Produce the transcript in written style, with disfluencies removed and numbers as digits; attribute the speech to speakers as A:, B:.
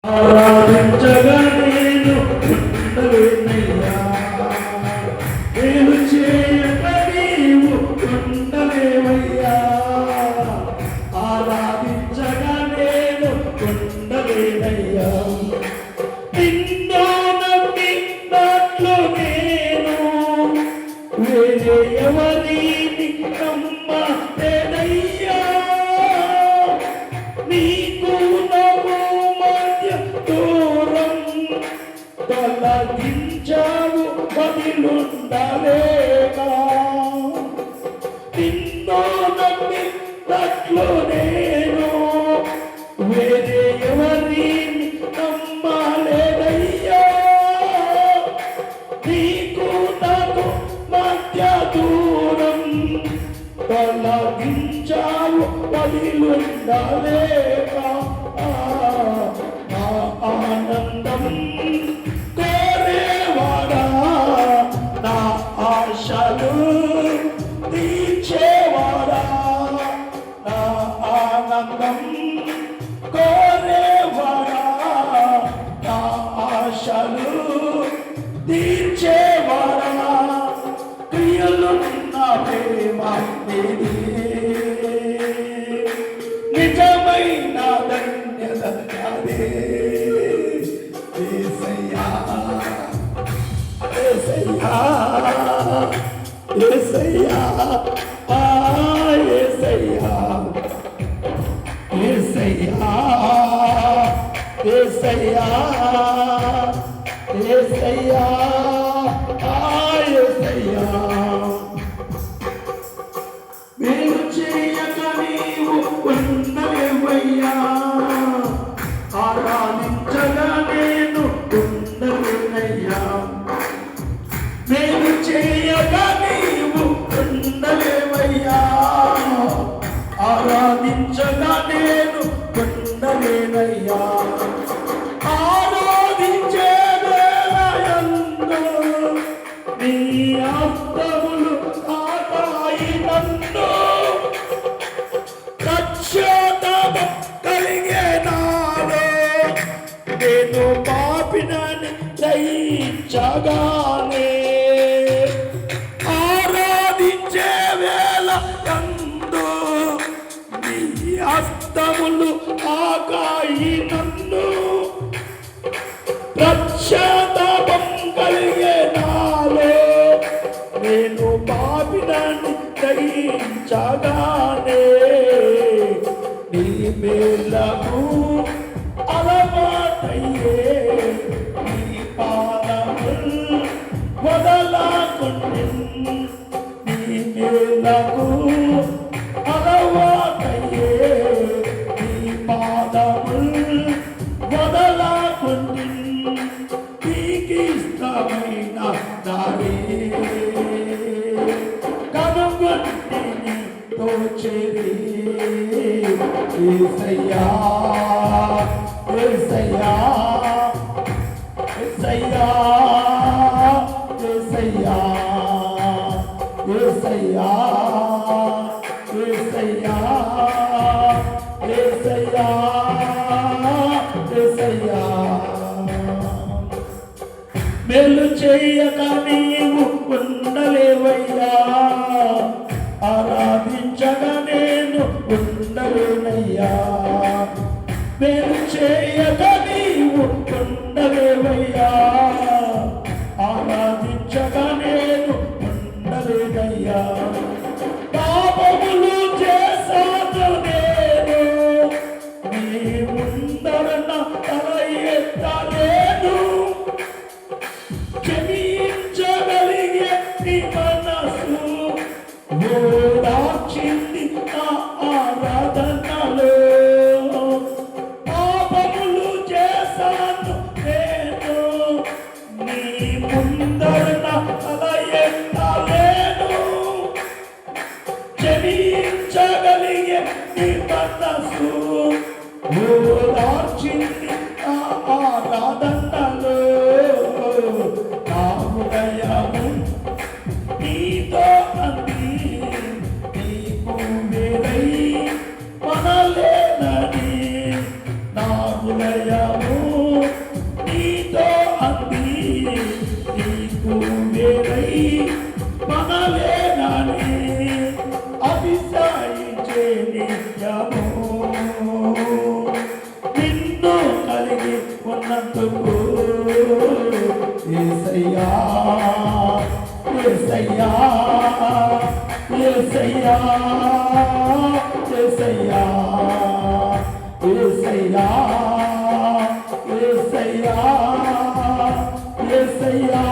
A: ఆరాధించగా నేను ఉండలేనయ్యా, నేను చేయక నీవు ఉండలేవయ్యా. ఆరాధించగా నేను ఉండలేనయ్యా, నిన్ను నమ్మినట్లు నేను వేరే ఎవరిని నమ్మలేనయ్యా. నీకు తొలగించావు వదిలుండలేక, నిన్ను నమ్మినట్లు నేను వేరే ఎవరిని నమ్మలేదయ్యా. నీకు నాకు మధ్య దూరం తొలగించావు వదిలుండలేక, నా ఆనందం కోరేవాడా, నా ఆశలు తీర్చేవాడా, నా ఆనందం కోరేవాడా, నా ఆశలు తీర్చేవాడా. క్రియలున్న ప్రేమ నీది, నిజమైన ధన్యత నాదే. యేసయ్యా యేసయ్యా యేసయ్యా ఆ యేసయ్యా యేసయ్యా యేసయ్యా యేసయ్యా ఆ యేసయ్యా. మేలు చేయక నీవు ఉండలేవయ్యా, ఆరాధించగా నేను ఉండలేనయ్యా. మేలు చేయగా నీవు ఉండలేవయ్యా, ఆరాధించగా నేను ఉండలేనయ్యా. ఆరాధించే వేళయందు నీ హస్తములు తాకాయి నన్ను, పశ్చాత్తాపం కలిగే నాలో నేను పాపినని గ్రహించగానే. ఆరాధించే వేళయందు నీ హస్తములు తాకాయి నన్ను, పశ్చాత్తాపం కలిగే నాలో నేను పాపినని గ్రహించగానే. నీ మేలకు అలవాటయ్యే నీ పాదముల్ వదలకుండి, నీ మేలకు అలవాటయ్యే నీ పాదముల్ వదలకుండి. నీకు ఇష్టమైన దారి కనుగొని తోచేరి. యేసయ్యా యేసయ్యా యేసయ్యా యేసయ్యా యేసయ్యా యేసయ్యా యేసయ్యా యేసయ్యా. మేలు చేయక నీవు ఉండలేవయ్యా, ఆరాధించగా నేను ఉండలేనయ్యా. మేలు చేయక నీవు ఉండలేవయ్యా, ఆరాధించగా నేను ఉండలేనయ్యా. పాపములు చేశాను నేను, నీ ముందర నా తల ఎత్తలేను. క్షమించగ భాగ్యము నిన్ను కలిగి ఉన్నందుకు యేసయ్యా యేసయ్యా యేసయ్యా యేసయ్యా యేసయ్యా యేసయ్యా యేసయ్యా